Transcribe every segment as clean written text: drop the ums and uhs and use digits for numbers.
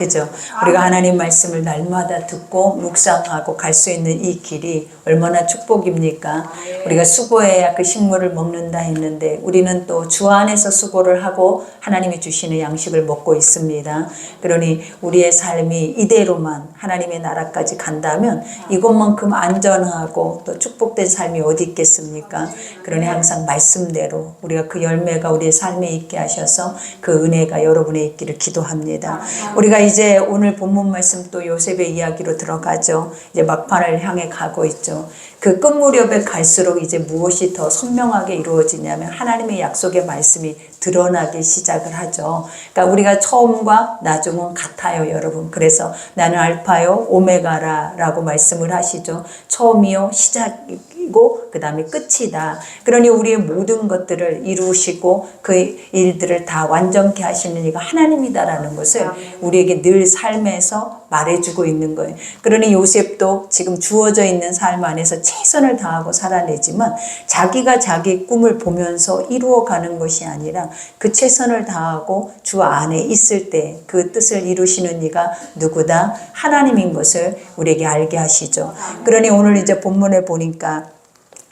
그죠? 우리가 하나님 말씀을 날마다 듣고 묵상하고 갈 수 있는 이 길이 얼마나 축복입니까? 우리가 수고해야 그 식물을 먹는다 했는데 우리는 또 주 안에서 수고를 하고 하나님이 주시는 양식을 먹고 있습니다. 그러니 우리의 삶이 이대로만 하나님의 나라까지 간다면 이것만큼 안전하고 또 축복된 삶이 어디 있겠습니까? 그러니 항상 말씀대로 우리가 그 열매가 우리의 삶에 있게 하셔서 그 은혜가 여러분의 있기를 기도합니다. 우리가 이제 오늘 본문 말씀 또 요셉의 이야기로 들어가죠. 이제 막판을 향해 가고 있죠. 그 끝 무렵에 갈수록 이제 무엇이 더 선명하게 이루어지냐면 하나님의 약속의 말씀이 드러나기 시작을 하죠. 그러니까 우리가 처음과 나중은 같아요, 여러분. 그래서 나는 알파요 오메가라라고 말씀을 하시죠. 처음이요 시작이고 그 다음에 끝이다. 그러니 우리의 모든 것들을 이루시고 그 일들을 다 완전케 하시는 이가 하나님이다라는 것을 우리에게 늘 삶에서 말해주고 있는 거예요. 그러니 요셉도 지금 주어져 있는 삶 안에서 최선을 다하고 살아내지만 자기가 자기 꿈을 보면서 이루어가는 것이 아니라 그 최선을 다하고 주 안에 있을 때 그 뜻을 이루시는 이가 누구다? 하나님인 것을 우리에게 알게 하시죠. 그러니 오늘 이제 본문에 보니까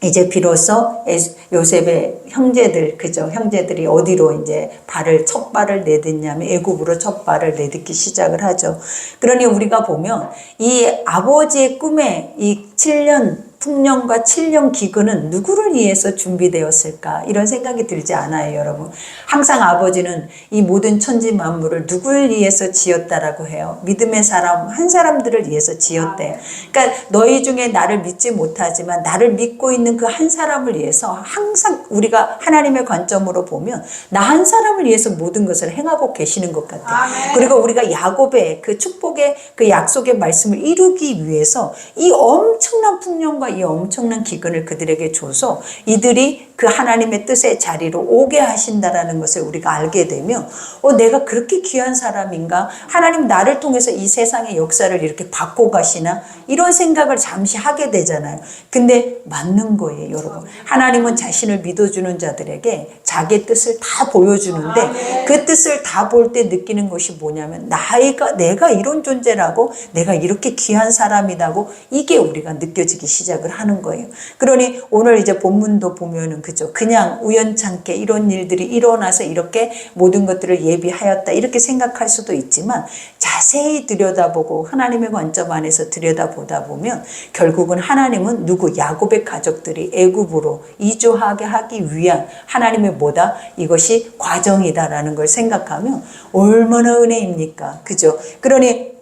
이제 비로소 요셉의 형제들, 그죠? 형제들이 어디로 이제 첫 발을 내딛냐면 애굽으로 첫 발을 내딛기 시작을 하죠. 그러니 우리가 보면 이 아버지의 꿈에 이 7년 풍년과 7년 기근은 누구를 위해서 준비되었을까? 이런 생각이 들지 않아요, 여러분. 항상 아버지는 이 모든 천지 만물을 누구를 위해서 지었다라고 해요. 믿음의 사람, 한 사람들을 위해서 지었대. 그러니까 너희 중에 나를 믿지 못하지만 나를 믿고 있는 그 한 사람을 위해서 항상 우리가 하나님의 관점으로 보면 나 한 사람을 위해서 모든 것을 행하고 계시는 것 같아요. 그리고 우리가 야곱의 그 축복의 그 약속의 말씀을 이루기 위해서 이 엄청난 풍년과 이 엄청난 기근을 그들에게 줘서 이들이 그 하나님의 뜻의 자리로 오게 하신다라는 것을 우리가 알게 되면 내가 그렇게 귀한 사람인가? 하나님 나를 통해서 이 세상의 역사를 이렇게 바꿔 가시나? 이런 생각을 잠시 하게 되잖아요. 근데 맞는 거예요, 여러분. 하나님은 자신을 믿어주는 자들에게 자기의 뜻을 다 보여주는데 그 뜻을 다 볼 때 느끼는 것이 뭐냐면 내가 이런 존재라고, 내가 이렇게 귀한 사람이라고, 이게 우리가 느껴지기 시작을 하는 거예요. 그러니 오늘 이제 본문도 보면은 그죠? 그냥 우연찮게 이런 일들이 일어나서 이렇게 모든 것들을 예비하였다 이렇게 생각할 수도 있지만 자세히 들여다보고 하나님의 관점 안에서 들여다보다 보면 결국은 하나님은 야곱의 가족들이 애굽으로 이주하게 하기 위한 하나님의 뭐다? 이것이 과정이다라는 걸 생각하면 얼마나 은혜입니까? 그죠? 그러니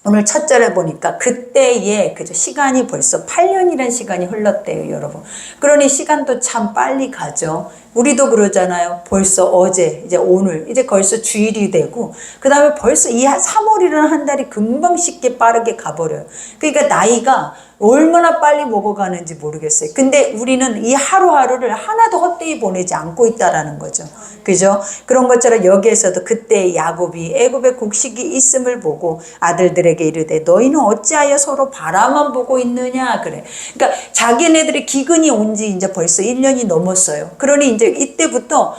오늘 첫 절에 보니까 그때에 그죠? 시간이 벌써 8년이라는 시간이 흘렀대요, 여러분. 그러니 시간도 참 빨리 가죠. 우리도 그러잖아요. 벌써 어제, 이제 오늘, 이제 벌써 주일이 되고, 그 다음에 벌써 이 3월이라는 한 달이 금방 쉽게 빠르게 가버려요. 그러니까 나이가 얼마나 빨리 먹어가는지 모르겠어요. 근데 우리는 이 하루하루를 하나도 헛되이 보내지 않고 있다라는 거죠. 그죠? 그런 것처럼 여기에서도 그때 야곱이 애굽의 곡식이 있음을 보고 아들들에게 이르되 너희는 어찌하여 서로 바라만 보고 있느냐 그래. 그러니까 자기네들이 기근이 온 지 이제 벌써 1년이 넘었어요. 그러니 이제 이때부터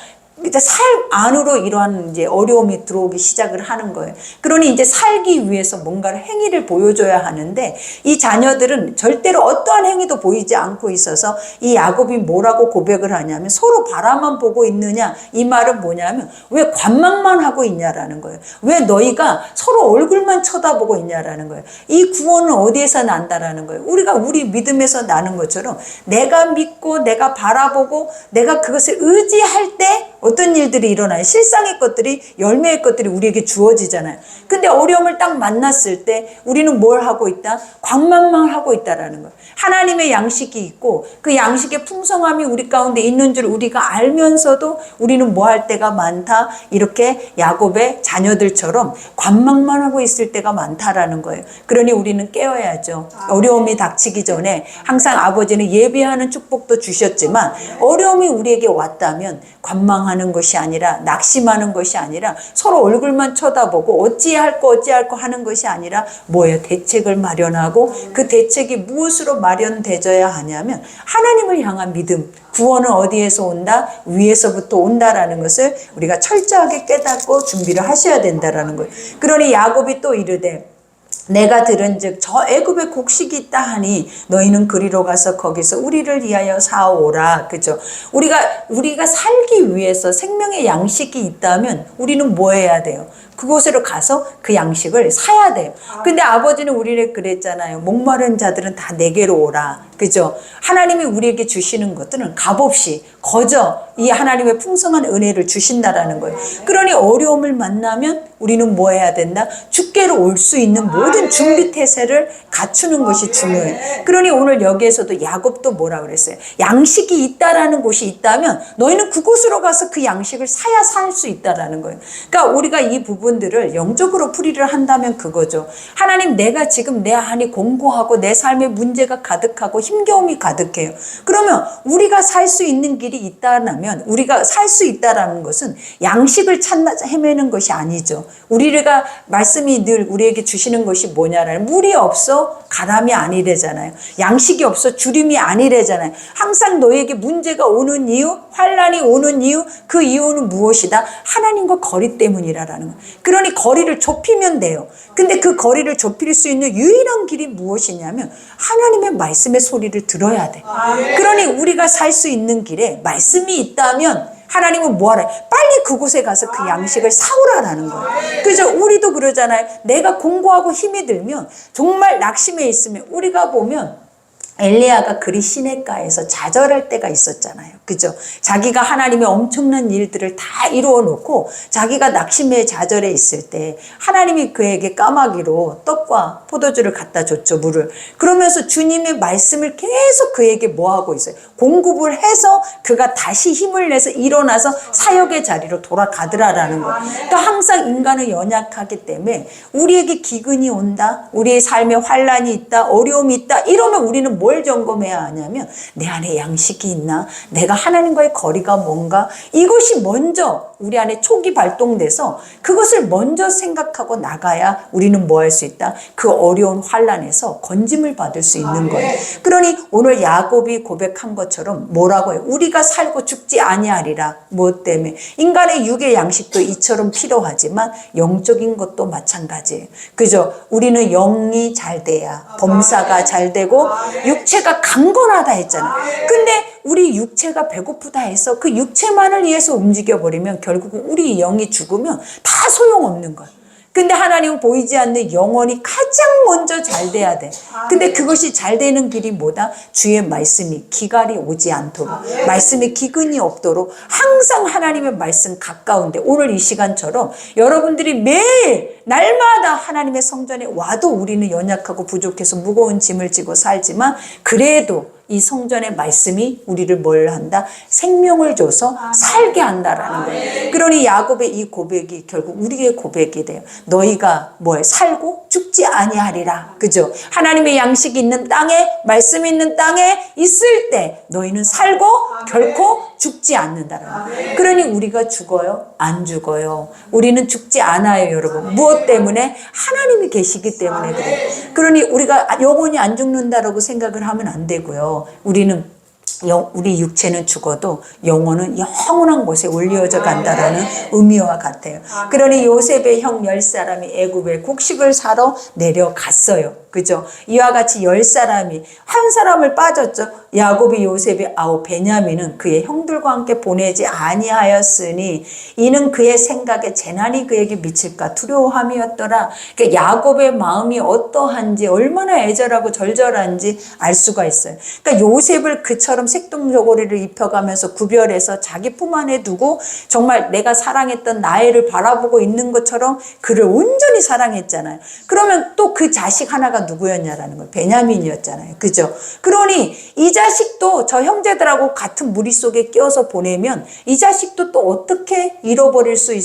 이제 삶 안으로 이러한 이제 어려움이 들어오기 시작을 하는 거예요. 그러니 이제 살기 위해서 뭔가를 행위를 보여줘야 하는데 이 자녀들은 절대로 어떠한 행위도 보이지 않고 있어서 이 야곱이 뭐라고 고백을 하냐면 서로 바라만 보고 있느냐, 이 말은 뭐냐면 왜 관망만 하고 있냐라는 거예요. 왜 너희가 서로 얼굴만 쳐다보고 있냐라는 거예요. 이 구원은 어디에서 난다라는 거예요. 우리 믿음에서 나는 것처럼 내가 믿고 내가 바라보고 내가 그것을 의지할 때 어떤 일들이 일어나요? 실상의 것들이, 열매의 것들이 우리에게 주어지잖아요. 근데 어려움을 딱 만났을 때 우리는 뭘 하고 있다? 관망만 하고 있다라는 거예요. 하나님의 양식이 있고 그 양식의 풍성함이 우리 가운데 있는 줄 우리가 알면서도 우리는 뭐 할 때가 많다? 이렇게 야곱의 자녀들처럼 관망만 하고 있을 때가 많다라는 거예요. 그러니 우리는 깨어야죠. 어려움이 닥치기 전에 항상 아버지는 예비하는 축복도 주셨지만 어려움이 우리에게 왔다면 관망하는 방황하는 것이 아니라, 낙심하는 것이 아니라, 서로 얼굴만 쳐다보고 어찌할 거 하는 것이 아니라 뭐예요? 대책을 마련하고, 그 대책이 무엇으로 마련되어야 하냐면 하나님을 향한 믿음, 구원은 어디에서 온다? 위에서부터 온다라는 것을 우리가 철저하게 깨닫고 준비를 하셔야 된다라는 거예요. 그러니 야곱이 또 이르되 내가 들은즉 저 애굽에 곡식이 있다 하니 너희는 그리로 가서 거기서 우리를 위하여 사오라. 그죠? 우리가 살기 위해서 생명의 양식이 있다면 우리는 뭐 해야 돼요? 그곳으로 가서 그 양식을 사야 돼요. 근데 아버지는 우리를 그랬잖아요. 목마른 자들은 다 내게로 오라. 그죠? 하나님이 우리에게 주시는 것들은 값없이 거저 이 하나님의 풍성한 은혜를 주신다라는 거예요. 그러니 어려움을 만나면 우리는 뭐 해야 된다? 주께로 올 수 있는 모든 준비 태세를 갖추는 것이 중요해요. 그러니 오늘 여기에서도 야곱도 뭐라 그랬어요? 양식이 있다라는 곳이 있다면 너희는 그곳으로 가서 그 양식을 사야 살 수 있다라는 거예요. 그러니까 우리가 이 부분들을 영적으로 풀이를 한다면 그거죠. 하나님, 내가 지금 내 안이 공고하고 내 삶에 문제가 가득하고 힘겨움이 가득해요. 그러면 우리가 살 수 있는 길이 있다면, 우리가 살 수 있다라는 것은 양식을 찾나 헤매는 것이 아니죠. 우리가 말씀이 늘 우리에게 주시는 것이 뭐냐라는, 물이 없어 가람이 아니래잖아요. 양식이 없어 주림이 아니래잖아요. 항상 너에게 문제가 오는 이유, 환란이 오는 이유, 그 이유는 무엇이다? 하나님과 거리 때문이라는 거예요. 그러니 거리를 좁히면 돼요. 근데 그 거리를 좁힐 수 있는 유일한 길이 무엇이냐면 하나님의 말씀의 소리를 들어야 돼. 그러니 우리가 살 수 있는 길에 말씀이 있다면 하나님은 뭐하래? 빨리 그곳에 가서 그 양식을 사오라라는 거예요. 그죠? 우리도 그러잖아요. 내가 공고하고 힘이 들면, 정말 낙심해 있으면, 우리가 보면 엘리야가 그리 시냇가에서 좌절할 때가 있었잖아요. 그죠? 자기가 하나님의 엄청난 일들을 다 이루어 놓고 자기가 낙심해 좌절해 있을 때 하나님이 그에게 까마귀로 떡과 포도주를 갖다 줬죠, 물을. 그러면서 주님의 말씀을 계속 그에게 뭐 하고 있어요? 공급을 해서 그가 다시 힘을 내서 일어나서 사역의 자리로 돌아가더라라는 거예요. 그러니까 항상 인간은 연약하기 때문에 우리에게 기근이 온다, 우리의 삶에 환란이 있다, 어려움이 있다, 이러면 우리는 뭘 점검해야 하냐면 내 안에 양식이 있나? 내가 하나님과의 거리가 뭔가? 이것이 먼저 우리 안에 촉이 발동돼서 그것을 먼저 생각하고 나가야 우리는 뭐 할 수 있다? 그 어려운 환란에서 건짐을 받을 수 있는 거예요. 그러니 오늘 야곱이 고백한 것처럼 뭐라고 해요? 우리가 살고 죽지 아니하리라. 무엇 때문에? 인간의 육의 양식도 이처럼 필요하지만 영적인 것도 마찬가지예요. 그죠? 우리는 영이 잘 돼야 범사가 잘 되고 육체가 강건하다 했잖아요. 근데 우리 육체가 배고프다 해서 그 육체만을 위해서 움직여버리면 결국은 우리 영이 죽으면 다 소용없는 거예요. 근데 하나님은 보이지 않는 영혼이 가장 먼저 잘 돼야 돼. 근데 그것이 잘 되는 길이 뭐다? 주의 말씀이 기갈이 오지 않도록, 말씀에 기근이 없도록 항상 하나님의 말씀 가까운데, 오늘 이 시간처럼 여러분들이 매일 날마다 하나님의 성전에 와도 우리는 연약하고 부족해서 무거운 짐을 지고 살지만, 그래도 이 성전의 말씀이 우리를 뭘 한다? 생명을 줘서 살게 한다라는 거예요. 그러니 야곱의 이 고백이 결국 우리의 고백이 돼요. 너희가 뭐에 살고 죽지 아니하리라. 그죠? 하나님의 양식이 있는 땅에, 말씀이 있는 땅에 있을 때 너희는 살고 결코 죽지 않는다라는 거예요. 그러니 우리가 죽어요? 안 죽어요. 우리는 죽지 않아요, 여러분. 무엇 때문에? 하나님이 계시기 때문에 그래요. 그러니 우리가 영원히 안 죽는다라고 생각을 하면 안 되고요. 우리 육체는 죽어도 영혼은 영원한 곳에 올려져 간다라는 의미와 같아요. 그러니 요셉의 형 10사람이 애굽에 곡식을 사러 내려갔어요. 그죠? 이와 같이 10사람이 한 사람을 빠졌죠. 야곱이 요셉이 베냐민은 그의 형들과 함께 보내지 아니하였으니 이는 그의 생각에 재난이 그에게 미칠까 두려워함이었더라. 그러니까 야곱의 마음이 어떠한지, 얼마나 애절하고 절절한지 알 수가 있어요. 그러니까 요셉을 그처럼 색동저고리를 입혀가면서 구별해서 자기 품 안에 두고 정말 내가 사랑했던 나애를 바라보고 있는 것처럼 그를 온전히 사랑했잖아요. 그러면 또 그 자식 하나가 누구였냐라는 거예요. 베냐민이었잖아요. 그죠? 그러니 이 자식도 저 형제들하고 같은 무리 속에 끼어서 보내면 이 자식도 또 어떻게 잃어버릴 수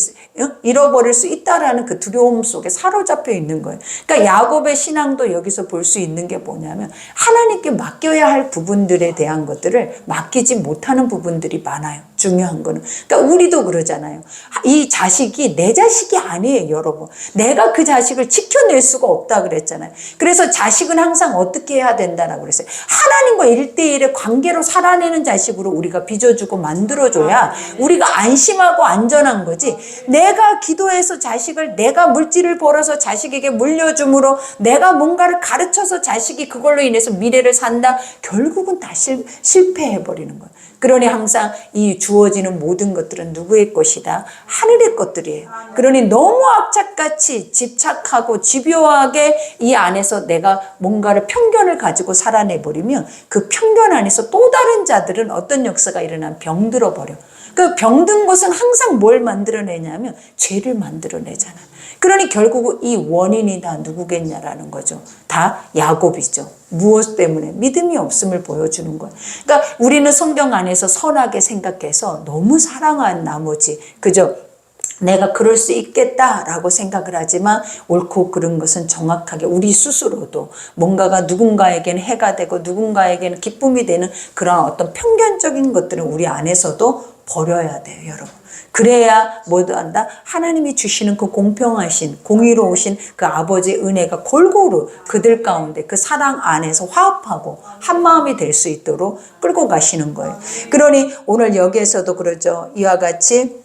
있다라는 그 두려움 속에 사로잡혀 있는 거예요. 그러니까 야곱의 신앙도 여기서 볼 수 있는 게 뭐냐면 하나님께 맡겨야 할 부분들에 대한 것들을 맡기지 못하는 부분들이 많아요. 중요한 거는. 그러니까 우리도 그러잖아요. 이 자식이 내 자식이 아니에요, 여러분. 내가 그 자식을 지켜낼 수가 없다 그랬잖아요. 그래서 자식은 항상 어떻게 해야 된다라고 그랬어요. 하나님과 1대1의 관계로 살아내는 자식으로 우리가 빚어주고 만들어줘야 우리가 안심하고 안전한 거지. 내가 기도해서 자식을, 내가 물질을 벌어서 자식에게 물려줌으로 내가 뭔가를 가르쳐서 자식이 그걸로 인해서 미래를 산다. 결국은 다 실패해버리는 거예요. 그러니 항상 이 주어지는 모든 것들은 누구의 것이다? 하늘의 것들이에요. 그러니 너무 악착같이 집착하고 집요하게 이 안에서 내가 뭔가를 편견을 가지고 살아내버리면 그 편견 안에서 또 다른 자들은 어떤 역사가 일어나면 병들어 버려. 그 병든 것은 항상 뭘 만들어내냐면 죄를 만들어내잖아요. 그러니 결국 이 원인이 다 누구겠냐라는 거죠. 다 야곱이죠. 무엇 때문에? 믿음이 없음을 보여주는 거예요. 그러니까 우리는 성경 안에서 선하게 생각해서 너무 사랑한 나머지 그죠? 내가 그럴 수 있겠다라고 생각을 하지만 옳고 그른 것은 정확하게 우리 스스로도 뭔가가 누군가에게는 해가 되고 누군가에게는 기쁨이 되는 그런 어떤 편견적인 것들은 우리 안에서도 버려야 돼요, 여러분. 그래야 뭐도 한다? 하나님이 주시는 그 공평하신 공의로우신 그 아버지의 은혜가 골고루 그들 가운데 그 사랑 안에서 화합하고 한마음이 될 수 있도록 끌고 가시는 거예요. 그러니 오늘 여기에서도 그러죠. 이와 같이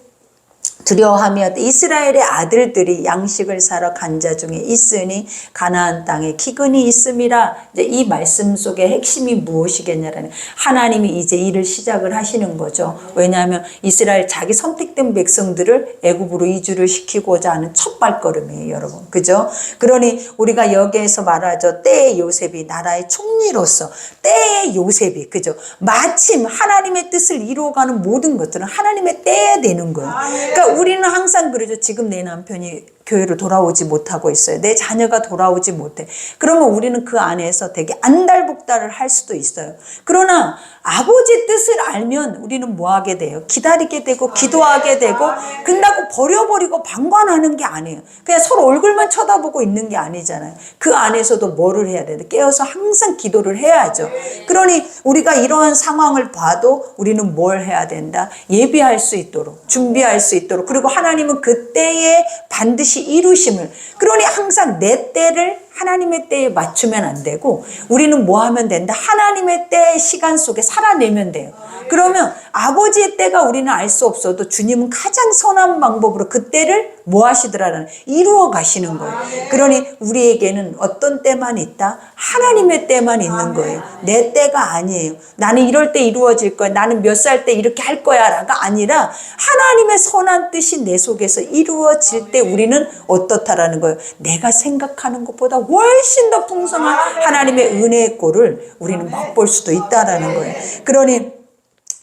두려워하며 이스라엘의 아들들이 양식을 사러 간 자 중에 있으니 가나안 땅에 기근이 있음이라. 이제 이 말씀 속의 핵심이 무엇이겠냐라는, 하나님이 이제 일을 시작을 하시는 거죠. 왜냐하면 이스라엘 자기 선택된 백성들을 애굽으로 이주를 시키고자 하는 첫 발걸음이에요, 여러분. 그죠? 그러니 우리가 여기에서 말하죠. 때의 요셉이 나라의 총리로서, 때의 요셉이, 그죠? 마침 하나님의 뜻을 이루어가는 모든 것들은 하나님의 때에 되는 거예요. 그러니까 우리는 항상 그러죠. 지금 내 남편이 교회로 돌아오지 못하고 있어요. 내 자녀가 돌아오지 못해. 그러면 우리는 그 안에서 되게 안달복달을 할 수도 있어요. 그러나 아버지 뜻을 알면 우리는 뭐 하게 돼요? 기다리게 되고 기도하게 되고, 끝나고 버려버리고 방관하는 게 아니에요. 그냥 서로 얼굴만 쳐다보고 있는 게 아니잖아요. 그 안에서도 뭐를 해야 돼요? 깨어서 항상 기도를 해야죠. 그러니 우리가 이러한 상황을 봐도 우리는 뭘 해야 된다? 예비할 수 있도록, 준비할 수 있도록, 그리고 하나님은 그 때에 반드시 이루심을, 그러니 항상 내 때를 하나님의 때에 맞추면 안 되고 우리는 뭐 하면 된다? 하나님의 때 시간 속에 살아내면 돼요. 그러면 아버지의 때가 우리는 알 수 없어도 주님은 가장 선한 방법으로 그 때를 뭐 하시더라는 이루어 가시는 거예요. 그러니 우리에게는 어떤 때만 있다? 하나님의 때만 있는 거예요. 내 때가 아니에요. 나는 이럴 때 이루어질 거야. 나는 몇 살 때 이렇게 할 거야 라가 아니라 하나님의 선한 뜻이 내 속에서 이루어질 때 우리는 어떻다라는 거예요. 내가 생각하는 것보다 훨씬 더 풍성한 하나님의 은혜의 꼴을 우리는 맛볼 수도 있다라는 거예요. 그러니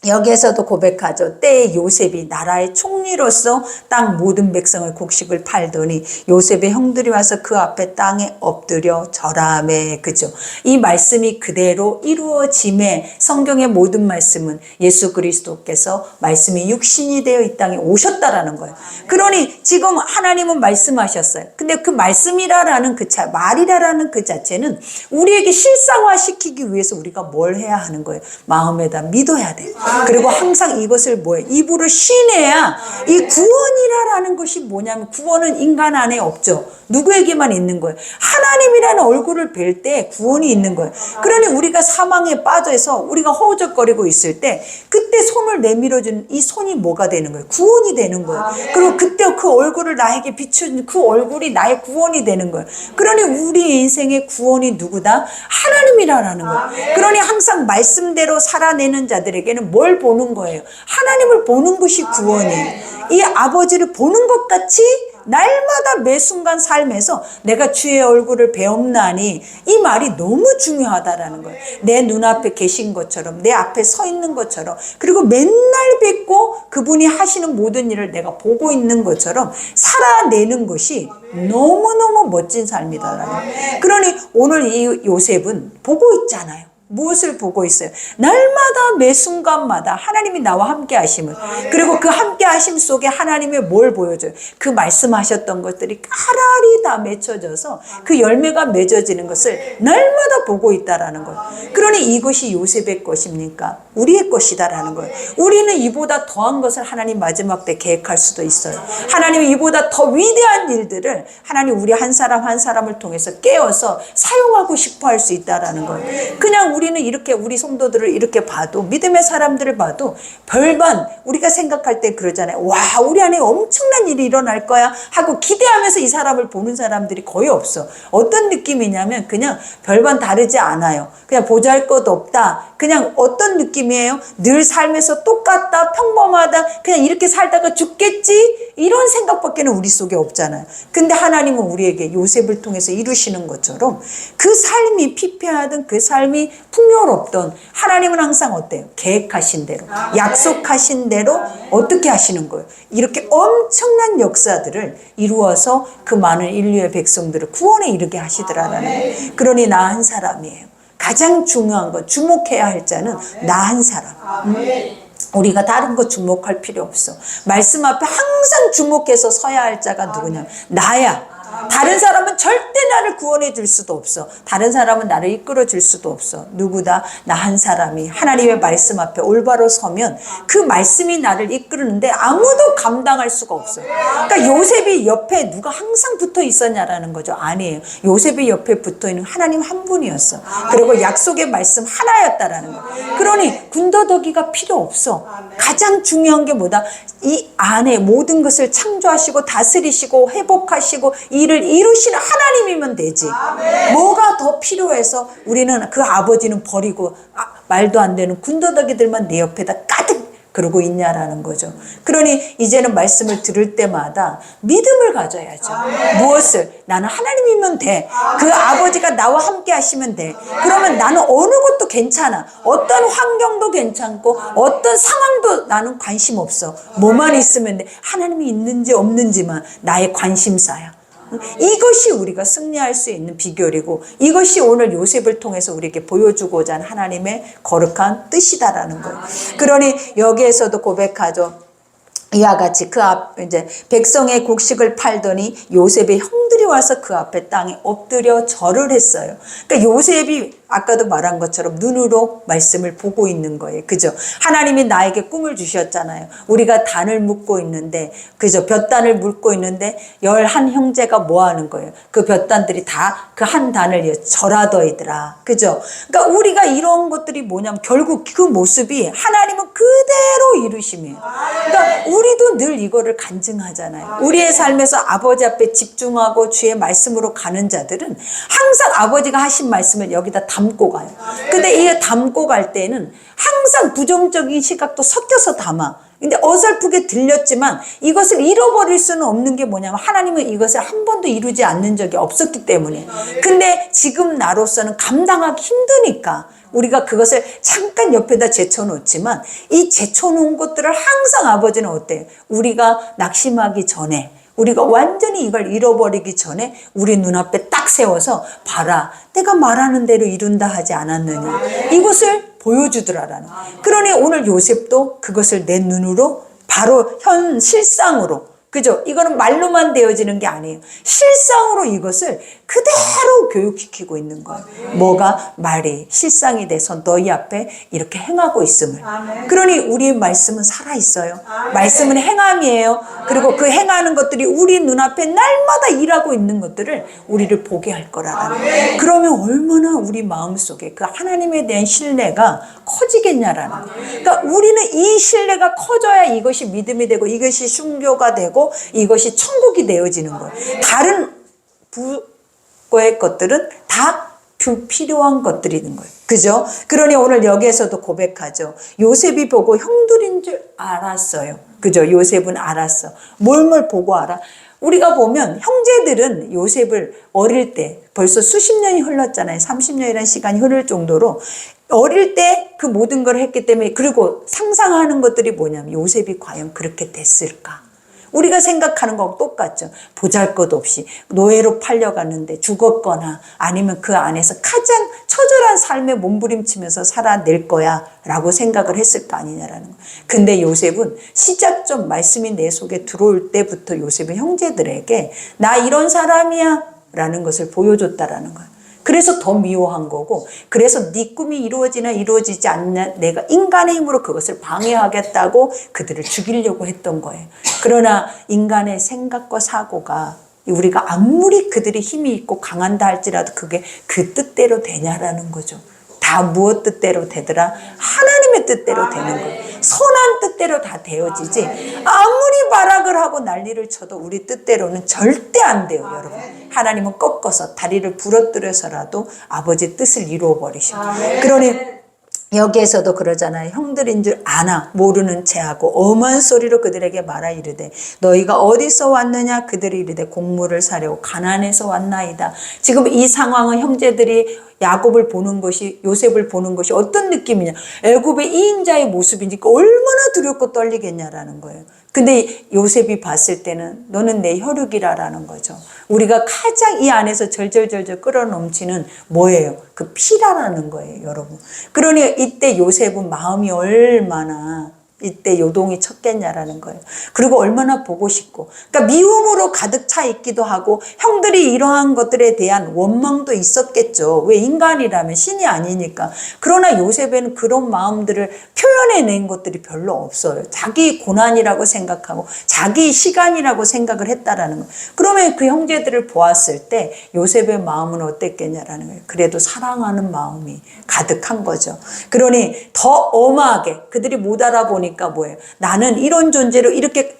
여기에서도 고백하죠. 때에 요셉이 나라의 총리로서 땅 모든 백성의 곡식을 팔더니 요셉의 형들이 와서 그 앞에 땅에 엎드려 절하매. 그죠? 이 말씀이 그대로 이루어짐에, 성경의 모든 말씀은 예수 그리스도께서 말씀이 육신이 되어 이 땅에 오셨다라는 거예요. 그러니 지금 하나님은 말씀하셨어요. 근데 그 말씀이라는 그 말이라는 그 자체는 우리에게 실상화시키기 위해서 우리가 뭘 해야 하는 거예요? 마음에다 믿어야 돼요. 그리고 항상 이것을 뭐예요? 입으로 쉬내야. 이 구원이라는 것이 뭐냐면, 구원은 인간 안에 없죠. 누구에게만 있는 거예요? 하나님이라는 얼굴을 뵐 때 구원이 있는 거예요. 그러니 우리가 사망에 빠져서 우리가 허우적거리고 있을 때 그때 손을 내밀어주는 이 손이 뭐가 되는 거예요? 구원이 되는 거예요. 그리고 그때 그 얼굴을 나에게 비추는 그 얼굴이 나의 구원이 되는 거예요. 그러니 우리 인생의 구원이 누구다? 하나님이라는 거예요. 그러니 항상 말씀대로 살아내는 자들에게는 뭘 보는 거예요? 하나님을 보는 것이 구원이에요. 이 아버지를 보는 것 같이 날마다 매 순간 삶에서 내가 주의 얼굴을 배옵나니, 이 말이 너무 중요하다라는 거예요. 내 눈앞에 계신 것처럼, 내 앞에 서 있는 것처럼, 그리고 맨날 뵙고 그분이 하시는 모든 일을 내가 보고 있는 것처럼 살아내는 것이 너무너무 멋진 삶이다라는 거예요. 그러니 오늘 이 요셉은 보고 있잖아요. 무엇을 보고 있어요? 날마다 매 순간마다 하나님이 나와 함께 하심을, 그리고 그 함께 하심 속에 하나님의 뭘 보여줘요? 그 말씀하셨던 것들이 까라리 다 맺혀져서 그 열매가 맺어지는 것을 날마다 보고 있다라는 거예요. 그러니 이것이 요셉의 것입니까? 우리의 것이다라는 거예요. 우리는 이보다 더한 것을 하나님 마지막 때 계획할 수도 있어요. 하나님이 이보다 더 위대한 일들을 하나님 우리 한 사람 한 사람을 통해서 깨어서 사용하고 싶어 할 수 있다라는 거예요. 그냥 우리는 이렇게 우리 성도들을 이렇게 봐도, 믿음의 사람들을 봐도 별반 우리가 생각할 때 그러잖아요. 와, 우리 안에 엄청난 일이 일어날 거야 하고 기대하면서 이 사람을 보는 사람들이 거의 없어. 어떤 느낌이냐면 그냥 별반 다르지 않아요. 그냥 보잘것 없다. 그냥 어떤 느낌이에요? 늘 삶에서 똑같다, 평범하다, 그냥 이렇게 살다가 죽겠지, 이런 생각밖에는 우리 속에 없잖아요. 근데 하나님은 우리에게 요셉을 통해서 이루시는 것처럼 그 삶이 피폐하든 그 삶이 풍요롭던, 하나님은 항상 어때요? 계획하신 대로, 약속하신 대로 어떻게 하시는 거예요? 이렇게 엄청난 역사들을 이루어서 그 많은 인류의 백성들을 구원에 이르게 하시더라라는 거예요. 그러니 나 한 사람이에요. 가장 중요한 건, 주목해야 할 자는 나 한 사람. 우리가 다른 거 주목할 필요 없어. 말씀 앞에 항상 주목해서 서야 할 자가 누구냐면 나야. 다른 사람은 절대 나를 구원해 줄 수도 없어. 다른 사람은 나를 이끌어 줄 수도 없어. 누구다? 나 한 사람이 하나님의 말씀 앞에 올바로 서면 그 말씀이 나를 이끄는데 아무도 감당할 수가 없어. 그러니까 요셉이 옆에 누가 항상 붙어 있었냐라는 거죠. 아니에요. 요셉이 옆에 붙어 있는 하나님 한 분이었어. 그리고 약속의 말씀 하나였다라는 거. 그러니 군더더기가 필요 없어. 가장 중요한 게 뭐다? 이 안에 모든 것을 창조하시고 다스리시고 회복하시고 일을 이루시는 하나님이면 되지. 뭐가 더 필요해서 우리는 그 아버지는 버리고 말도 안 되는 군더더기들만 내 옆에다 가득 그러고 있냐라는 거죠. 그러니 이제는 말씀을 들을 때마다 믿음을 가져야죠. 무엇을? 나는 하나님이면 돼. 그 아버지가 나와 함께 하시면 돼. 그러면 나는 어느 것도 괜찮아. 어떤 환경도 괜찮고 어떤 상황도 나는 관심 없어. 뭐만 있으면 돼. 하나님이 있는지 없는지만 나의 관심사야. 이것이 우리가 승리할 수 있는 비결이고, 이것이 오늘 요셉을 통해서 우리에게 보여주고자 하는 하나님의 거룩한 뜻이다라는 거예요. 그러니 여기에서도 고백하죠. 이와 같이 그 앞 이제 백성의 곡식을 팔더니 요셉의 형들이 와서 그 앞에 땅에 엎드려 절을 했어요. 그러니까 요셉이 아까도 말한 것처럼 눈으로 말씀을 보고 있는 거예요. 그죠? 하나님이 나에게 꿈을 주셨잖아요. 우리가 단을 묶고 있는데, 그죠? 볕단을 묶고 있는데 11 형제가 뭐 하는 거예요? 그 볕단들이 다 그 한 단을 절하더이더라. 그죠? 그러니까 우리가 이런 것들이 뭐냐면 결국 그 모습이 하나님은 그대로 이루심이에요. 그러니까 우리도 늘 이거를 간증하잖아요. 우리의 삶에서 아버지 앞에 집중하고 주의 말씀으로 가는 자들은 항상 아버지가 하신 말씀을 여기다 담고 가요. 근데 이 담고 갈 때는 항상 부정적인 시각도 섞여서 담아. 근데 어설프게 들렸지만 이것을 잃어버릴 수는 없는 게 뭐냐면 하나님은 이것을 한 번도 이루지 않는 적이 없었기 때문에. 근데 지금 나로서는 감당하기 힘드니까 우리가 그것을 잠깐 옆에다 제쳐놓지만 이 제쳐놓은 것들을 항상 아버지는 어때요? 우리가 낙심하기 전에, 우리가 완전히 이걸 잃어버리기 전에 우리 눈앞에 딱 세워서 봐라, 내가 말하는 대로 이룬다 하지 않았느냐, 이것을 보여주더라라는. 그러니 오늘 요셉도 그것을 내 눈으로 바로 현 실상으로, 그죠? 이거는 말로만 되어지는 게 아니에요. 실상으로 이것을 그대로 교육시키고 있는 거예요. 뭐가? 말이 실상이 돼서 너희 앞에 이렇게 행하고 있음을. 그러니 우리의 말씀은 살아있어요. 말씀은 행함이에요. 그리고 그 행하는 것들이 우리 눈앞에 날마다 일하고 있는 것들을 우리를 보게 할 거라는. 그러면 얼마나 우리 마음속에 그 하나님에 대한 신뢰가 커지겠냐라는 거예요. 그러니까 우리는 이 신뢰가 커져야 이것이 믿음이 되고 이것이 순교가 되고 이것이 천국이 되어지는 거예요. 다른 부의 것들은 다 불필요한 것들인 거예요. 그죠? 그러니 오늘 여기에서도 고백하죠. 요셉이 보고 형들인 줄 알았어요. 그죠? 요셉은 알았어. 뭘 보고 알아? 우리가 보면 형제들은 요셉을 어릴 때 벌써 수십 년이 흘렀잖아요. 30년이라는 시간이 흐를 정도로 어릴 때 그 모든 걸 했기 때문에, 그리고 상상하는 것들이 뭐냐면 요셉이 과연 그렇게 됐을까? 우리가 생각하는 거하고 똑같죠. 보잘것없이 노예로 팔려갔는데 죽었거나 아니면 그 안에서 가장 처절한 삶에 몸부림치면서 살아낼 거야 라고 생각을 했을 거 아니냐라는 거예요. 근데 요셉은 시작점 말씀이 내 속에 들어올 때부터 요셉은 형제들에게 나 이런 사람이야 라는 것을 보여줬다라는 거예요. 그래서 더 미워한 거고, 그래서 네 꿈이 이루어지나 이루어지지 않나 내가 인간의 힘으로 그것을 방해하겠다고 그들을 죽이려고 했던 거예요. 그러나 인간의 생각과 사고가 우리가 아무리 그들이 힘이 있고 강한다 할지라도 그게 그 뜻대로 되냐라는 거죠. 다 무엇 뜻대로 되더라? 하나님의 뜻대로 되는 거예요. 선한 뜻대로 다 되어지지 아무리 발악을 하고 난리를 쳐도 우리 뜻대로는 절대 안 돼요, 여러분. 하나님은 꺾어서 다리를 부러뜨려서라도 아버지 뜻을 이루어 버리시고. 그러니 여기에서도 그러잖아요. 형들인 줄 아나 모르는 체하고 엄한 소리로 그들에게 말하 이르되 너희가 어디서 왔느냐? 그들이 이르되 곡물을 사려고 가나안에서 왔나이다. 지금 이 상황은 형제들이 야곱을 보는 것이, 요셉을 보는 것이 어떤 느낌이냐? 애굽의 이인자의 모습이니까 얼마나 두렵고 떨리겠냐라는 거예요. 근데 요셉이 봤을 때는 너는 내 혈육이라라는 거죠. 우리가 가장 이 안에서 절절절절 끌어넘치는 뭐예요? 그 피라라는 거예요, 여러분. 그러니 이때 요셉은 마음이 얼마나 이때 요동이 쳤겠냐라는 거예요. 그리고 얼마나 보고 싶고, 그러니까 미움으로 가득 차 있기도 하고 형들이 이러한 것들에 대한 원망도 있었겠죠. 왜? 인간이라면 신이 아니니까. 그러나 요셉에는 그런 마음들을 표현해낸 것들이 별로 없어요. 자기 고난이라고 생각하고 자기 시간이라고 생각을 했다라는 거예요. 그러면 그 형제들을 보았을 때 요셉의 마음은 어땠겠냐라는 거예요. 그래도 사랑하는 마음이 가득한 거죠. 그러니 더 엄하게 그들이 못 알아보니까 뭐예요? 나는 이런 존재로 이렇게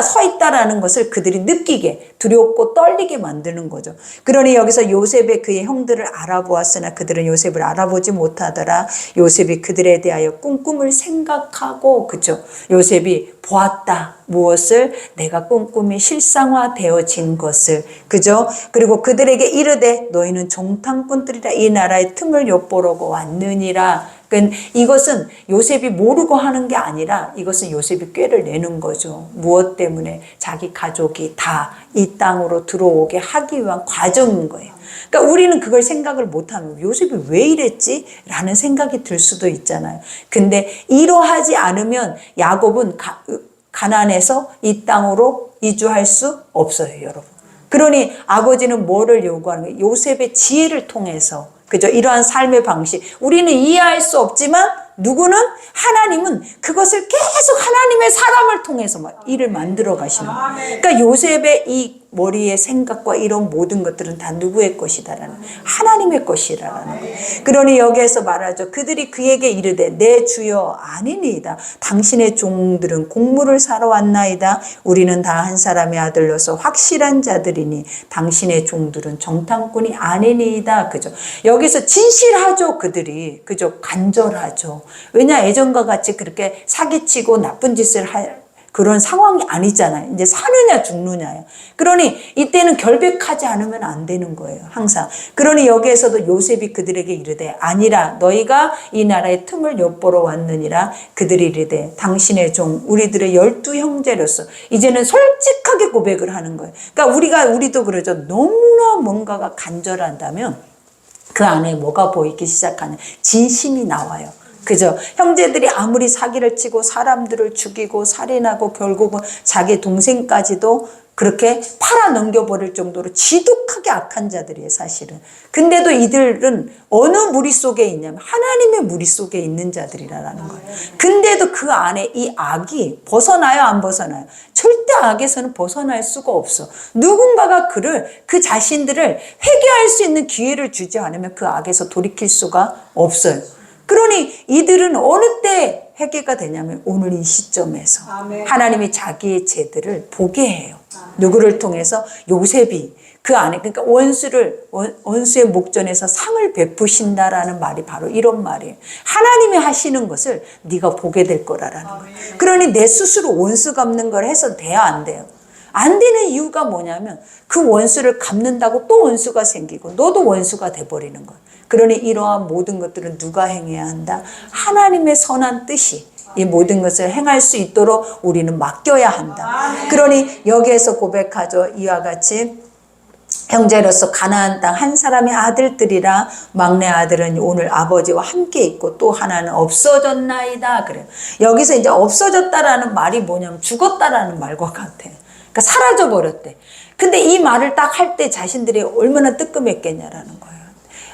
서 있다라는 것을 그들이 느끼게 두렵고 떨리게 만드는 거죠. 그러니 여기서 요셉의 그의 형들을 알아보았으나 그들은 요셉을 알아보지 못하더라. 요셉이 그들에 대하여 꿈을 생각하고, 그죠? 요셉이 보았다. 무엇을? 내가 꿈이 실상화되어진 것을, 그죠? 그리고 그들에게 이르되 너희는 종탕꾼들이라 이 나라의 틈을 엿보려고 왔느니라. 이것은 요셉이 모르고 하는 게 아니라 이것은 요셉이 꾀를 내는 거죠. 무엇 때문에? 자기 가족이 다 이 땅으로 들어오게 하기 위한 과정인 거예요. 그러니까 우리는 그걸 생각을 못하면 요셉이 왜 이랬지? 라는 생각이 들 수도 있잖아요. 근데 이러하지 않으면 야곱은 가나안에서 이 땅으로 이주할 수 없어요, 여러분. 그러니 아버지는 뭐를 요구하는 거예요? 요셉의 지혜를 통해서, 그죠? 이러한 삶의 방식. 우리는 이해할 수 없지만 누구는? 하나님은 그것을 계속 하나님의 사람을 통해서 막 일을 만들어 가시는 거예요. 그러니까 요셉의 이 머리의 생각과 이런 모든 것들은 다 누구의 것이다라는, 하나님의 것이라는 거예요. 그러니 여기에서 말하죠. 그들이 그에게 이르되 내 주여 아니니이다. 당신의 종들은 곡물을 사러 왔나이다. 우리는 다 한 사람의 아들로서 확실한 자들이니 당신의 종들은 정탐꾼이 아니니이다. 그죠? 여기서 진실하죠, 그들이. 그죠? 간절하죠. 왜냐, 예전과 같이 그렇게 사기치고 나쁜 짓을 할 그런 상황이 아니잖아요. 이제 사느냐 죽느냐예요. 그러니 이때는 결백하지 않으면 안 되는 거예요, 항상. 그러니 여기에서도 요셉이 그들에게 이르되 아니라 너희가 이 나라의 틈을 엿보러 왔느니라. 그들이 이르되 당신의 종 우리들의 12 형제로서, 이제는 솔직하게 고백을 하는 거예요. 그러니까 우리도 그러죠. 너무나 뭔가가 간절한다면 그 안에 뭐가 보이기 시작하는, 진심이 나와요. 그죠? 형제들이 아무리 사기를 치고 사람들을 죽이고 살인하고 결국은 자기 동생까지도 그렇게 팔아 넘겨버릴 정도로 지독하게 악한 자들이에요, 사실은. 근데도 이들은 어느 무리 속에 있냐면 하나님의 무리 속에 있는 자들이라는 거예요. 근데도 그 안에 이 악이 벗어나요, 안 벗어나요? 절대 악에서는 벗어날 수가 없어. 누군가가 그 자신들을 회개할 수 있는 기회를 주지 않으면 그 악에서 돌이킬 수가 없어요. 그러니 이들은 어느 때 회개가 되냐면 오늘 이 시점에서 하나님이 자기의 죄들을 보게 해요. 누구를 통해서? 요셉이 그 안에, 그러니까 원수의 목전에서 상을 베푸신다라는 말이 바로 이런 말이에요. 하나님이 하시는 것을 네가 보게 될 거라는 거예요. 그러니 내 스스로 원수 갚는 걸 해서 돼야 안 돼요. 안 되는 이유가 뭐냐면 그 원수를 갚는다고 또 원수가 생기고 너도 원수가 돼버리는 거예요. 그러니 이러한 모든 것들은 누가 행해야 한다? 하나님의 선한 뜻이 이 모든 것을 행할 수 있도록 우리는 맡겨야 한다. 그러니 여기에서 고백하죠. 이와 같이 형제로서 가나안 땅 한 사람의 아들들이라. 막내 아들은 오늘 아버지와 함께 있고 또 하나는 없어졌나이다. 그래요. 여기서 이제 없어졌다라는 말이 뭐냐면 죽었다라는 말과 같아. 그러니까 사라져 버렸대. 근데 이 말을 딱 할 때 자신들이 얼마나 뜨끔했겠냐라는 거예요.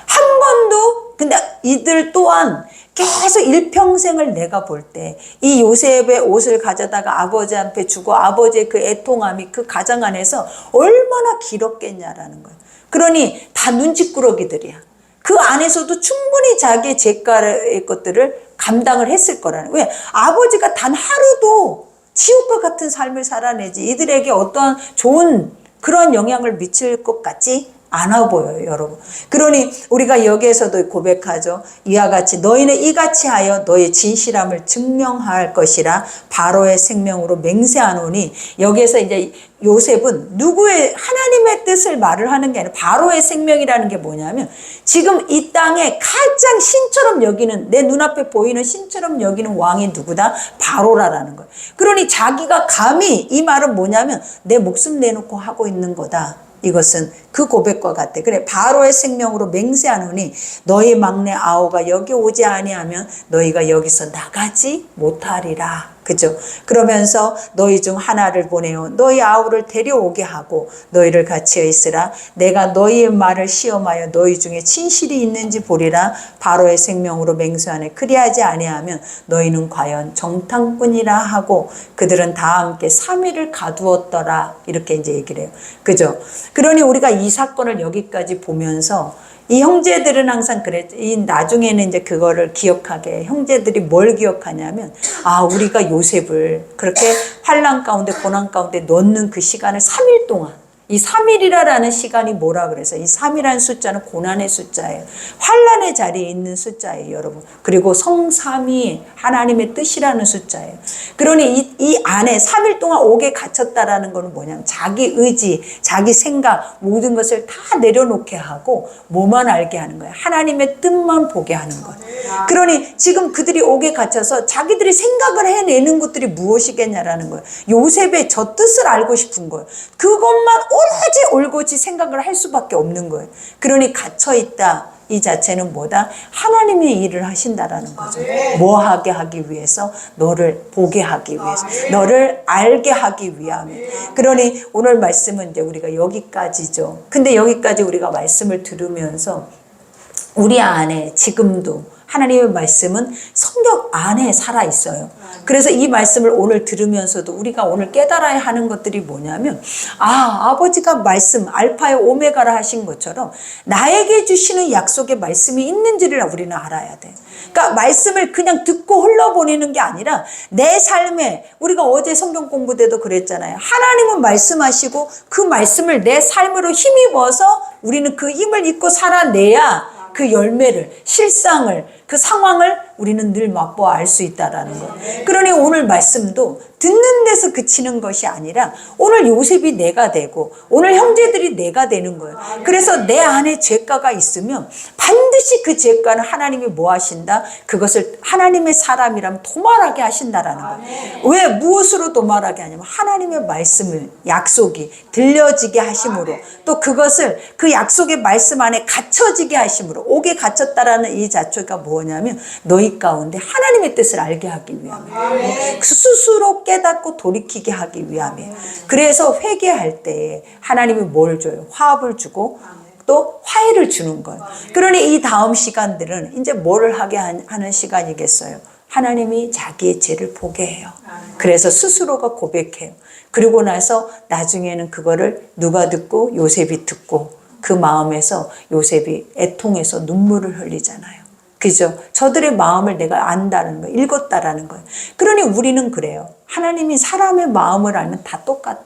한 번도. 근데 이들 또한 계속 일평생을 내가 볼 때 이 요셉의 옷을 가져다가 아버지 앞에 주고 아버지의 그 애통함이 그 가정 안에서 얼마나 길었겠냐라는 거예요. 그러니 다 눈치꾸러기들이야. 그 안에서도 충분히 자기의 죄가의 것들을 감당을 했을 거라는 거예요. 왜? 아버지가 단 하루도 지옥과 같은 삶을 살아내지 이들에게 어떠한 좋은 그런 영향을 미칠 것 같지 않아 보여요, 여러분. 그러니 우리가 여기에서도 고백하죠. 이와 같이 너희는 이같이 하여 너의 진실함을 증명할 것이라 바로의 생명으로 맹세하노니. 여기에서 이제 요셉은 누구의 하나님의 뜻을 말을 하는 게 아니라 바로의 생명이라는 게 뭐냐면 지금 이 땅에 가장 신처럼 여기는, 내 눈앞에 보이는 신처럼 여기는 왕이 누구다? 바로라라는 거예요. 그러니 자기가 감히, 이 말은 뭐냐면 내 목숨 내놓고 하고 있는 거다. 이것은 그 고백과 같아. 그래, 바로의 생명으로 맹세하노니 너희 막내 아우가 여기 오지 아니하면 너희가 여기서 나가지 못하리라. 그죠? 그러면서 너희 중 하나를 보내어 너희 아우를 데려오게 하고 너희를 같이 있으라. 내가 너희의 말을 시험하여 너희 중에 진실이 있는지 보리라. 바로의 생명으로 맹세하네. 그리하지 아니하면 너희는 과연 정탐꾼이라 하고 그들은 다 함께 3일을 가두었더라. 이렇게 이제 얘기를 해요. 그죠? 그러니 우리가 이 사건을 여기까지 보면서 이 형제들은 항상 그랬죠. 이 나중에는 이제 그거를 기억하게, 형제들이 뭘 기억하냐면, 아, 우리가 요셉을 그렇게 환난 가운데 고난 가운데 넣는 그 시간을 3일 동안, 이 3일이라는 시간이 뭐라 그래서 이 3이라는 숫자는 고난의 숫자예요. 환난의 자리에 있는 숫자예요, 여러분. 그리고 성삼위 하나님의 뜻이라는 숫자예요. 그러니 이 안에 3일 동안 옥에 갇혔다라는 것은 뭐냐면 자기 의지, 자기 생각 모든 것을 다 내려놓게 하고 뭐만 알게 하는 거예요. 하나님의 뜻만 보게 하는 거예요. 그러니 지금 그들이 옥에 갇혀서 자기들이 생각을 해내는 것들이 무엇이겠냐라는 거예요. 요셉의 저 뜻을 알고 싶은 거예요. 그것만 오로지 올곧이 생각을 할 수밖에 없는 거예요. 그러니 갇혀있다. 이 자체는 뭐다? 하나님이 일을 하신다라는 거죠. 뭐 하게 하기 위해서? 너를 보게 하기 위해서. 너를 알게 하기 위함에. 그러니 오늘 말씀은 이제 우리가 여기까지죠. 근데 여기까지 우리가 말씀을 들으면서 우리 안에 지금도 하나님의 말씀은 성경 안에 살아 있어요. 그래서 이 말씀을 오늘 들으면서도 우리가 오늘 깨달아야 하는 것들이 뭐냐면, 아, 아버지가 말씀 알파의 오메가라 하신 것처럼 나에게 주시는 약속의 말씀이 있는지를 우리는 알아야 돼. 그러니까 말씀을 그냥 듣고 흘러보내는 게 아니라 내 삶에, 우리가 어제 성경 공부 때도 그랬잖아요. 하나님은 말씀하시고 그 말씀을 내 삶으로 힘입어서 우리는 그 힘을 입고 살아내야 그 열매를, 실상을, 그 상황을 우리는 늘 맛보아 알 수 있다라는 거예요. 그러니 오늘 말씀도 듣는 데서 그치는 것이 아니라 오늘 요셉이 내가 되고 오늘 형제들이 내가 되는 거예요. 그래서 내 안에 죄가가 있으면 반드시 그 죄가는 하나님이 뭐 하신다? 그것을 하나님의 사람이라면 도말하게 하신다라는 거예요. 왜? 무엇으로 도말하게 하냐면 하나님의 말씀을, 약속이 들려지게 하심으로, 또 그것을 그 약속의 말씀 안에 갇혀지게 하심으로, 옥에 갇혔다라는 이 자체가 뭐냐면 너희 가운데 하나님의 뜻을 알게 하기 위함이에요. 스스로 깨닫고 돌이키게 하기 위함이에요. 그래서 회개할 때 하나님이 뭘 줘요? 화합을 주고 또 화해를 주는 거예요. 그러니 이 다음 시간들은 이제 뭐를 하게 하는 시간이겠어요? 하나님이 자기의 죄를 보게 해요. 그래서 스스로가 고백해요. 그리고 나서 나중에는 그거를 누가 듣고? 요셉이 듣고 그 마음에서 요셉이 애통해서 눈물을 흘리잖아요. 그죠? 저들의 마음을 내가 안다는 거예요. 읽었다라는 거예요. 그러니 우리는 그래요. 하나님이 사람의 마음을 알면 다 똑같아.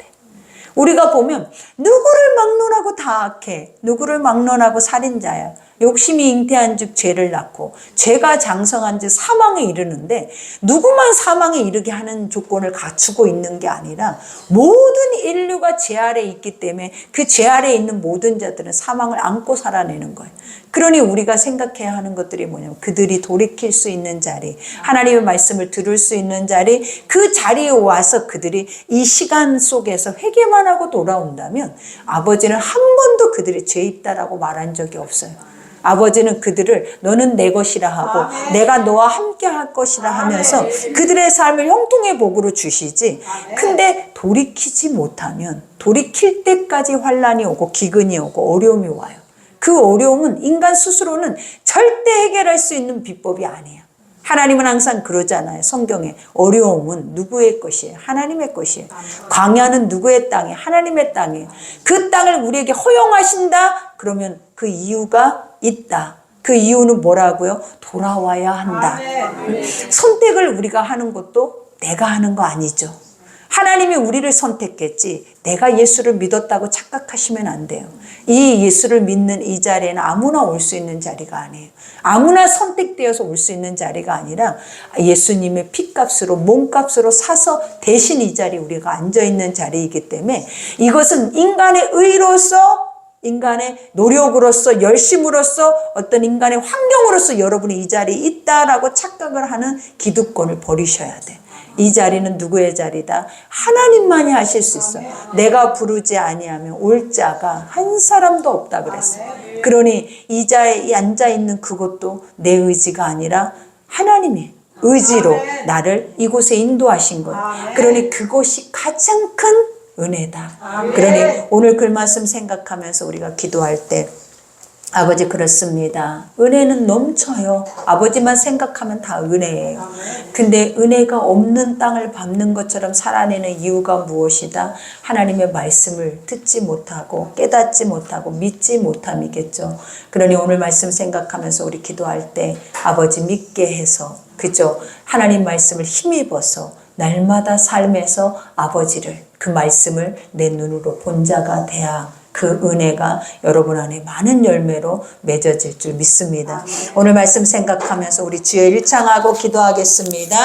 우리가 보면 누구를 막론하고 다 악해. 누구를 막론하고 살인자야. 욕심이 잉태한 즉 죄를 낳고 죄가 장성한 즉 사망에 이르는데 누구만 사망에 이르게 하는 조건을 갖추고 있는 게 아니라 모든 인류가 죄 아래에 있기 때문에 그 죄 아래에 있는 모든 자들은 사망을 안고 살아내는 거예요. 그러니 우리가 생각해야 하는 것들이 뭐냐면 그들이 돌이킬 수 있는 자리, 하나님의 말씀을 들을 수 있는 자리, 그 자리에 와서 그들이 이 시간 속에서 회개만 하고 돌아온다면 아버지는 한 번도 그들이 죄 있다라고 말한 적이 없어요. 아버지는 그들을 너는 내 것이라 하고 내가 너와 함께 할 것이라 하면서 그들의 삶을 형통의 복으로 주시지. 근데 돌이키지 못하면 돌이킬 때까지 환난이 오고 기근이 오고 어려움이 와요. 그 어려움은 인간 스스로는 절대 해결할 수 있는 비법이 아니에요. 하나님은 항상 그러잖아요. 성경에 어려움은 누구의 것이에요? 하나님의 것이에요. 광야는 누구의 땅이에요? 하나님의 땅이에요. 그 땅을 우리에게 허용하신다? 그러면 그 이유가 있다. 그 이유는 뭐라고요? 돌아와야 한다. 선택을 우리가 하는 것도 내가 하는 거 아니죠. 하나님이 우리를 선택했지 내가 예수를 믿었다고 착각하시면 안 돼요. 이 예수를 믿는 이 자리에는 아무나 올 수 있는 자리가 아니에요. 아무나 선택되어서 올 수 있는 자리가 아니라 예수님의 피값으로 몸값으로 사서 대신 이 자리에 우리가 앉아있는 자리이기 때문에 이것은 인간의 의로서 인간의 노력으로서 열심으로서 어떤 인간의 환경으로서 여러분이 이 자리에 있다라고 착각을 하는 기득권을 버리셔야 돼. 이 자리는 누구의 자리다? 하나님만이 하실 수 있어요. 내가 부르지 아니하면 올 자가 한 사람도 없다 그랬어요. 그러니 이 자리에 앉아있는 그것도 내 의지가 아니라 하나님의 의지로 나를 이곳에 인도하신 거예요. 그러니 그것이 가장 큰 은혜다. 그러니 오늘 그 말씀 생각하면서 우리가 기도할 때 아버지 그렇습니다. 은혜는 넘쳐요. 아버지만 생각하면 다 은혜예요. 근데 은혜가 없는 땅을 밟는 것처럼 살아내는 이유가 무엇이다? 하나님의 말씀을 듣지 못하고 깨닫지 못하고 믿지 못함이겠죠. 그러니 오늘 말씀 생각하면서 우리 기도할 때 아버지 믿게 해서 그죠? 하나님 말씀을 힘입어서 날마다 삶에서 아버지를 그 말씀을 내 눈으로 본 자가 돼야 그 은혜가 여러분 안에 많은 열매로 맺어질 줄 믿습니다. 오늘 말씀 생각하면서 우리 주여 일창하고 기도하겠습니다.